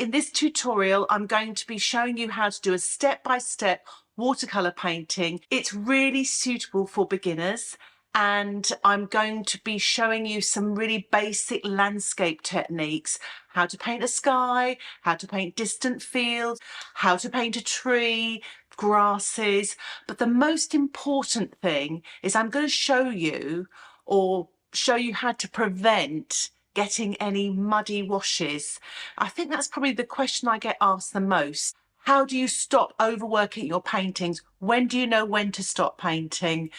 In this tutorial, I'm going to be showing you how to do a step-by-step watercolour painting. It's really suitable for beginners, and I'm going to be showing you some really basic landscape techniques: how to paint a sky, how to paint distant fields, how to paint a tree, grasses. But the most important thing is I'm going to show you how to prevent getting any muddy washes. I think that's probably the question I get asked the most. How do you stop overworking your paintings? When do you know when to stop painting?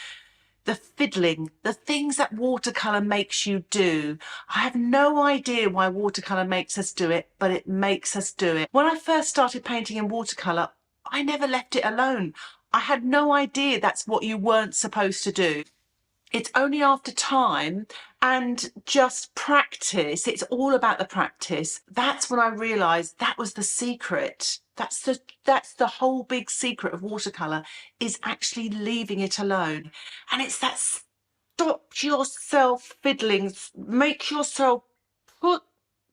The fiddling, the things that watercolour makes you do. I have no idea why watercolour makes us do it, but it makes us do it. When I first started painting in watercolour, I never left it alone. I had no idea that's what you weren't supposed to do. It's only after time and just practice, it's all about the practice, that's when I realised that was the secret. That's the whole big secret of watercolour, is actually leaving it alone. And it's that stop yourself fiddling, make yourself put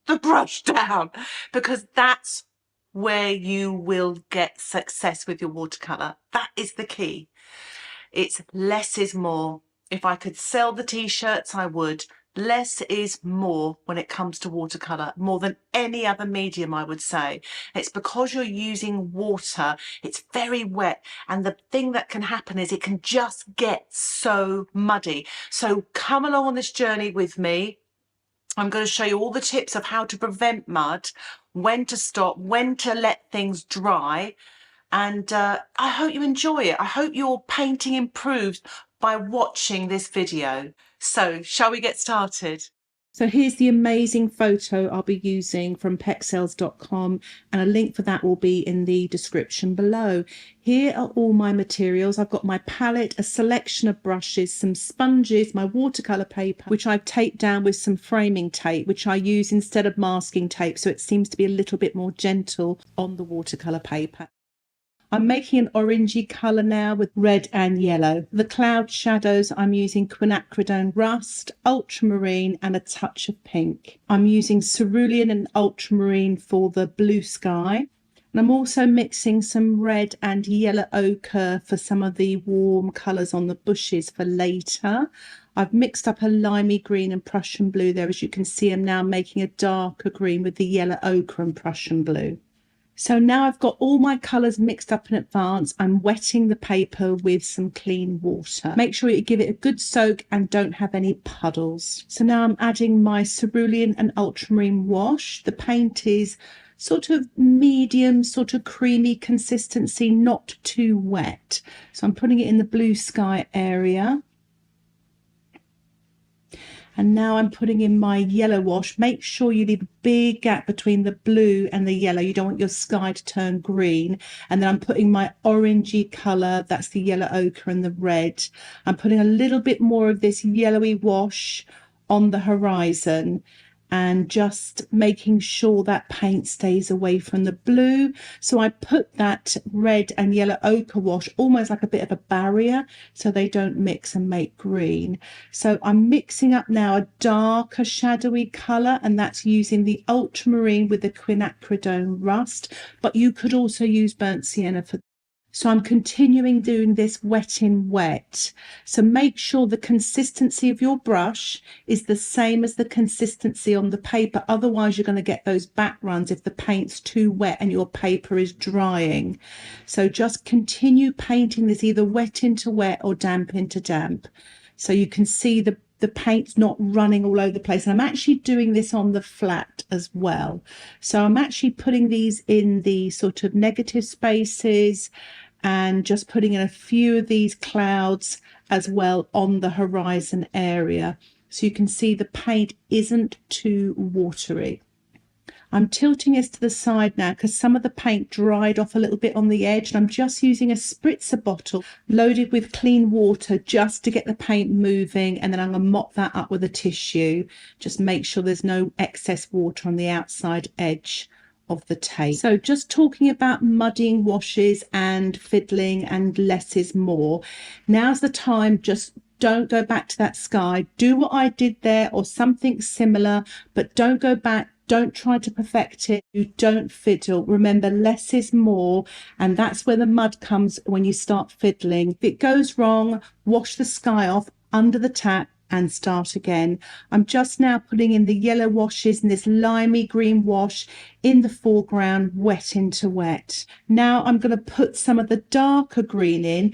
the brush down, because that's where you will get success with your watercolour. That is the key. It's less is more. If I could sell the t-shirts, I would. Less is more when it comes to watercolour, more than any other medium, I would say. It's because you're using water, it's very wet, and the thing that can happen is it can just get so muddy. So come along on this journey with me. I'm going to show you all the tips of how to prevent mud, when to stop, when to let things dry. And I hope you enjoy it. I hope your painting improves by watching this video. So shall we get started? So here's the amazing photo I'll be using from pexels.com, and a link for that will be in the description below. Here are all my materials. I've got my palette, a selection of brushes, some sponges, my watercolour paper, which I've taped down with some framing tape, which I use instead of masking tape, so it seems to be a little bit more gentle on the watercolour paper. I'm making an orangey colour now with red and yellow. The cloud shadows, I'm using Quinacridone Rust, Ultramarine and a touch of pink. I'm using Cerulean and Ultramarine for the blue sky. And I'm also mixing some red and yellow ochre for some of the warm colours on the bushes for later. I've mixed up a limey green and Prussian blue there. As you can see, I'm now making a darker green with the yellow ochre and Prussian blue. So now I've got all my colours mixed up in advance. I'm wetting the paper with some clean water. Make sure you give it a good soak and don't have any puddles. So now I'm adding my Cerulean and Ultramarine wash. The paint is sort of medium, sort of creamy consistency, not too wet. So I'm putting it in the blue sky area. And now I'm putting in my yellow wash. Make sure you leave a big gap between the blue and the yellow. You don't want your sky to turn green. And then I'm putting my orangey colour, that's the yellow ochre and the red. I'm putting a little bit more of this yellowy wash on the horizon, and just making sure that paint stays away from the blue. So I put that red and yellow ochre wash almost like a bit of a barrier so they don't mix and make green. So I'm mixing up now a darker shadowy colour, and that's using the Ultramarine with the Quinacridone Rust, but you could also use burnt sienna for. So I'm continuing doing this wet in wet. So make sure the consistency of your brush is the same as the consistency on the paper. Otherwise, you're going to get those back runs if the paint's too wet and your paper is drying. So just continue painting this either wet into wet or damp into damp. So you can see the paint's not running all over the place. And I'm actually doing this on the flat as well. So I'm actually putting these in the sort of negative spaces and just putting in a few of these clouds as well on the horizon area. So you can see the paint isn't too watery. I'm tilting this to the side now because some of the paint dried off a little bit on the edge, and I'm just using a spritzer bottle loaded with clean water just to get the paint moving, and then I'm going to mop that up with a tissue. Just make sure there's no excess water on the outside edge of the tape. So just talking about muddying washes and fiddling and less is more. Now's the time. Just don't go back to that sky. Do what I did there or something similar, but don't go back Don't try to perfect it. You don't fiddle. Remember, less is more, and that's where the mud comes when you start fiddling. If it goes wrong, wash the sky off under the tap and start again. I'm just now putting in the yellow washes and this limey green wash in the foreground, wet into wet. Now I'm going to put some of the darker green in,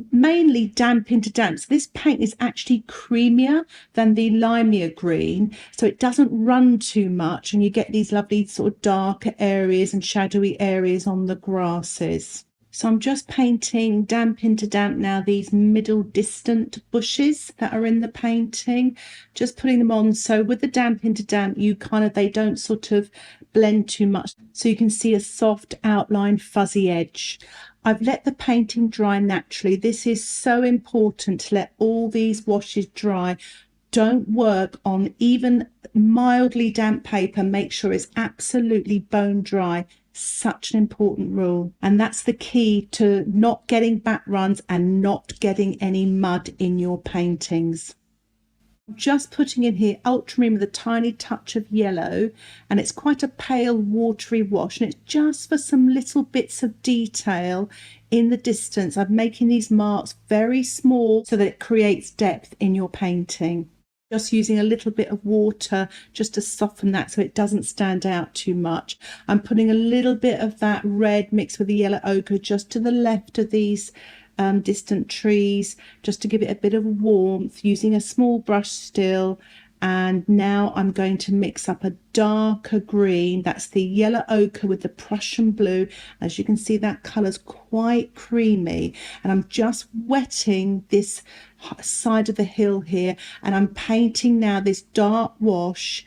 mainly damp into damp. So this paint is actually creamier than the limier green, so it doesn't run too much, and you get these lovely sort of darker areas and shadowy areas on the grasses. So I'm just painting damp into damp now, these middle distant bushes that are in the painting, just putting them on. So with the damp into damp, they don't sort of blend too much. So you can see a soft outline, fuzzy edge. I've let the painting dry naturally. This is so important to let all these washes dry. Don't work on even mildly damp paper. Make sure it's absolutely bone dry. Such an important rule, and that's the key to not getting back runs and not getting any mud in your paintings. I'm just putting in here ultramarine with a tiny touch of yellow, and it's quite a pale watery wash, and it's just for some little bits of detail in the distance. I'm making these marks very small so that it creates depth in your painting. Just using a little bit of water just to soften that so it doesn't stand out too much. I'm putting a little bit of that red mixed with the yellow ochre just to the left of these distant trees, just to give it a bit of warmth, using a small brush still. And now I'm going to mix up a darker green. That's the yellow ochre with the Prussian blue. As you can see, that colour's quite creamy. And I'm just wetting this side of the hill here. And I'm painting now this dark wash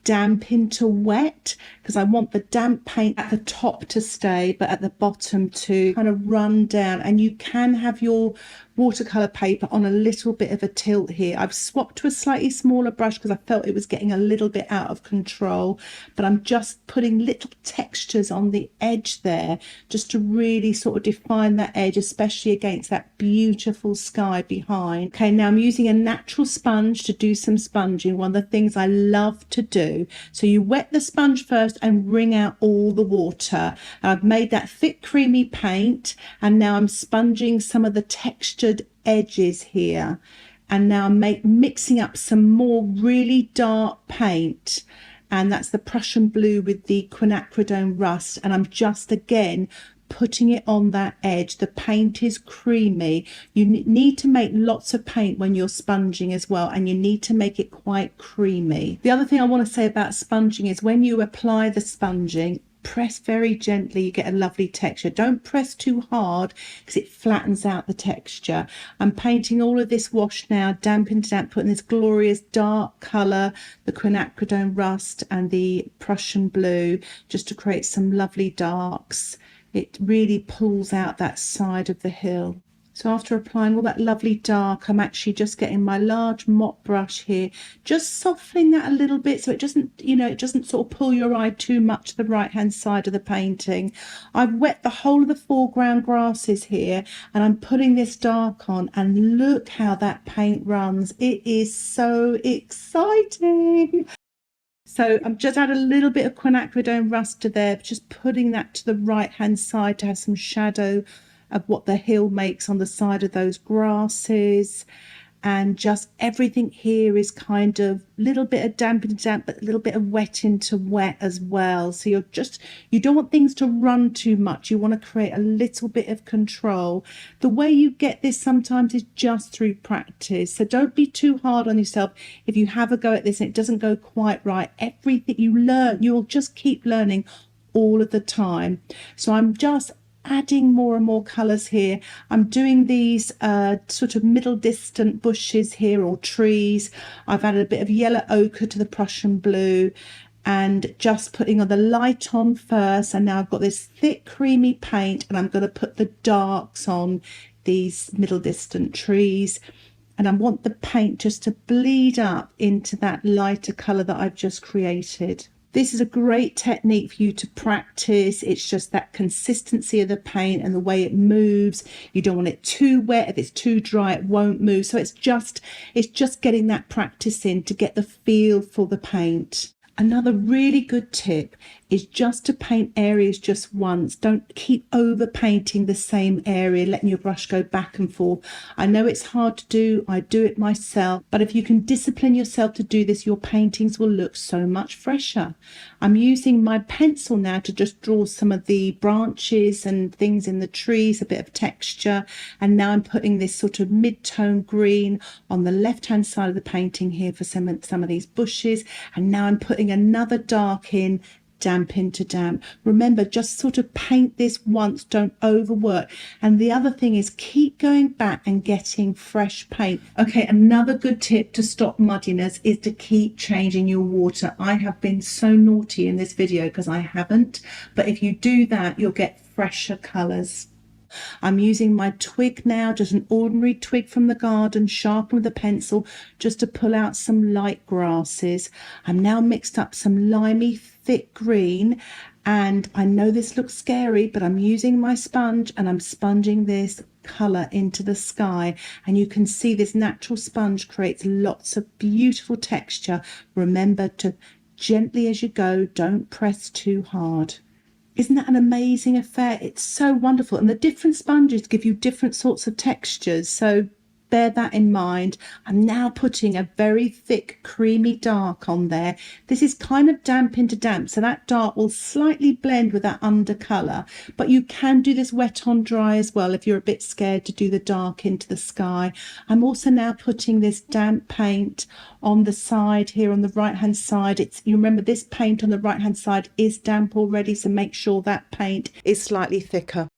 damp into wet, because I want the damp paint at the top to stay, but at the bottom to kind of run down. And you can have your watercolor paper on a little bit of a tilt here. I've swapped to a slightly smaller brush because I felt it was getting a little bit out of control, but I'm just putting little textures on the edge there just to really sort of define that edge, especially against that beautiful sky behind. Okay, now I'm using a natural sponge to do some sponging, one of the things I love to do. So you wet the sponge first and wring out all the water. I've made that thick creamy paint, and now I'm sponging some of the textured edges here, and now I'm mixing up some more really dark paint, and that's the Prussian blue with the Quinacridone rust, and I'm just again putting it on that edge. The paint is creamy. You need to make lots of paint when you're sponging as well, and you need to make it quite creamy. The other thing I want to say about sponging is when you apply the sponging, press very gently, you get a lovely texture. Don't press too hard because it flattens out the texture. I'm painting all of this wash now, damp into damp, putting this glorious dark colour, the Quinacridone rust and the Prussian blue, just to create some lovely darks. It really pulls out that side of the hill. So after applying all that lovely dark, I'm actually just getting my large mop brush here, just softening that a little bit so it doesn't, it doesn't sort of pull your eye too much to the right hand side of the painting. I've wet the whole of the foreground grasses here, and I'm putting this dark on, and look how that paint runs. It is so exciting. So I'm just add a little bit of Quinacridone rust to there, just putting that to the right hand side to have some shadow of what the hill makes on the side of those grasses. And just everything here is kind of a little bit of damp into damp, but a little bit of wet into wet as well. So you don't want things to run too much. You want to create a little bit of control. The way you get this sometimes is just through practice. So don't be too hard on yourself if you have a go at this and it doesn't go quite right. Everything you learn, you'll just keep learning all of the time. So I'm just adding more and more colours here. I'm doing these sort of middle distant bushes here, or trees. I've added a bit of yellow ochre to the Prussian blue, and just putting on the light on first, and now I've got this thick creamy paint, and I'm going to put the darks on these middle distant trees, and I want the paint just to bleed up into that lighter colour that I've just created. This is a great technique for you to practice. It's just that consistency of the paint and the way it moves. You don't want it too wet. If it's too dry, it won't move. So it's just getting that practice in to get the feel for the paint. Another really good tip is just to paint areas just once. Don't keep over painting the same area, letting your brush go back and forth. I know it's hard to do, I do it myself, but if you can discipline yourself to do this, your paintings will look so much fresher. I'm using my pencil now to just draw some of the branches and things in the trees, a bit of texture, and now I'm putting this sort of mid-tone green on the left-hand side of the painting here for some of these bushes, and now I'm putting another dark in, damp into damp. Remember, just sort of paint this once, don't overwork. And the other thing is keep going back and getting fresh paint. Okay, another good tip to stop muddiness is to keep changing your water. I have been so naughty in this video because I haven't, but if you do that, you'll get fresher colours. I'm using my twig now, just an ordinary twig from the garden, sharpened with a pencil, just to pull out some light grasses. I'm now mixed up some limey thick green, and I know this looks scary, but I'm using my sponge and I'm sponging this colour into the sky, and you can see this natural sponge creates lots of beautiful texture. Remember to gently as you go, don't press too hard. Isn't that an amazing effect? It's so wonderful. And the different sponges give you different sorts of textures. So bear that in mind. I'm now putting a very thick creamy dark on there. This is kind of damp into damp, so that dark will slightly blend with that undercolour, but you can do this wet on dry as well if you're a bit scared to do the dark into the sky. I'm also now putting this damp paint on the side here on the right hand side. You remember this paint on the right hand side is damp already, so make sure that paint is slightly thicker.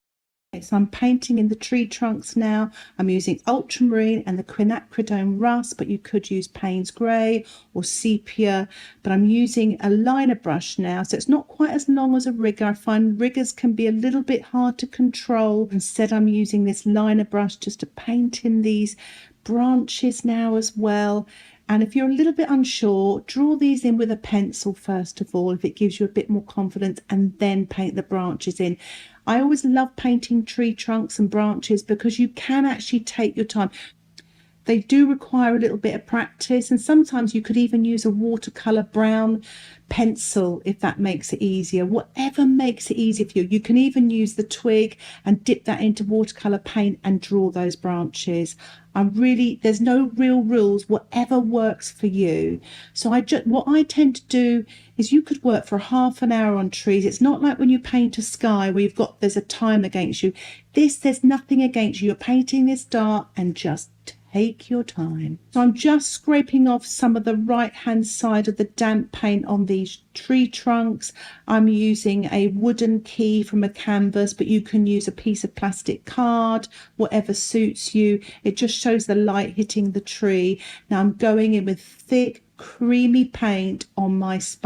So I'm painting in the tree trunks now. I'm using Ultramarine and the Quinacridone Rust, but you could use Payne's Grey or Sepia. But I'm using a liner brush now, so it's not quite as long as a rigger. I find riggers can be a little bit hard to control. Instead, I'm using this liner brush just to paint in these branches now as well. And if you're a little bit unsure, draw these in with a pencil first of all, if it gives you a bit more confidence, and then paint the branches in. I always love painting tree trunks and branches because you can actually take your time. They do require a little bit of practice, and sometimes you could even use a watercolour brown pencil if that makes it easier. Whatever makes it easier for you. You can even use the twig and dip that into watercolour paint and draw those branches. There's no real rules, whatever works for you. So what I tend to do is you could work for half an hour on trees. It's not like when you paint a sky where there's a time against you. There's nothing against you. You're painting this dark and just take your time. So I'm just scraping off some of the right hand side of the damp paint on these tree trunks. I'm using a wooden key from a canvas, but you can use a piece of plastic card, whatever suits you. It just shows the light hitting the tree. Now I'm going in with thick creamy paint on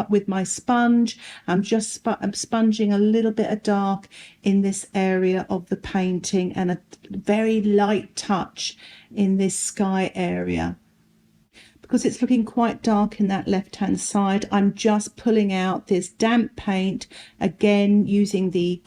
with my sponge. I'm sponging a little bit of dark in this area of the painting and a very light touch in this sky area. Because it's looking quite dark in that left hand side, I'm just pulling out this damp paint, again using the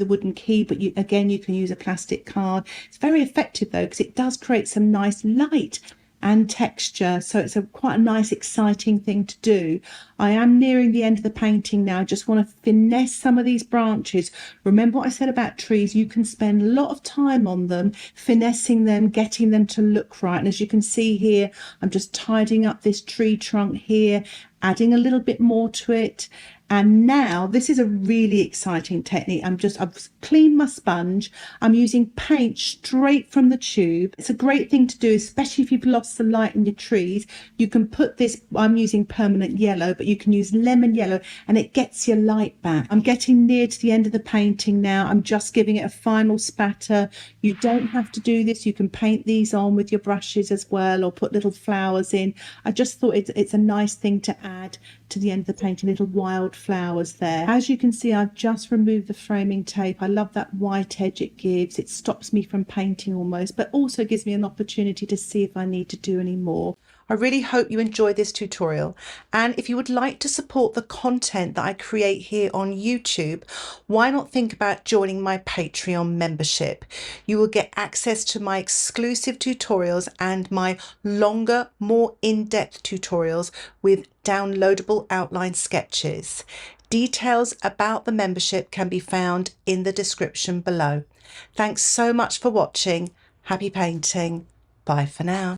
wooden key, but you can use a plastic card. It's very effective though, because it does create some nice light and texture, so it's quite a nice exciting thing to do. I am nearing the end of the painting now. I just want to finesse some of these branches. Remember what I said about trees, you can spend a lot of time on them, finessing them, getting them to look right. And as you can see here, I'm just tidying up this tree trunk here, adding a little bit more to it. And now this is a really exciting technique. I've cleaned my sponge. I'm using paint straight from the tube. It's a great thing to do, especially if you've lost the light in your trees. You can put this, I'm using permanent yellow, but you can use lemon yellow and it gets your light back. I'm getting near to the end of the painting now. I'm just giving it a final spatter. You don't have to do this. You can paint these on with your brushes as well, or put little flowers in. I just thought it's a nice thing to add to the end of the painting, little wild flowers there. As you can see, I've just removed the framing tape. I love that white edge it gives. It stops me from painting almost, but also gives me an opportunity to see if I need to do any more. I really hope you enjoy this tutorial, and if you would like to support the content that I create here on YouTube, why not think about joining my Patreon membership? You will get access to my exclusive tutorials and my longer, more in-depth tutorials with downloadable outline sketches. Details about the membership can be found in the description below. Thanks so much for watching. Happy painting. Bye for now.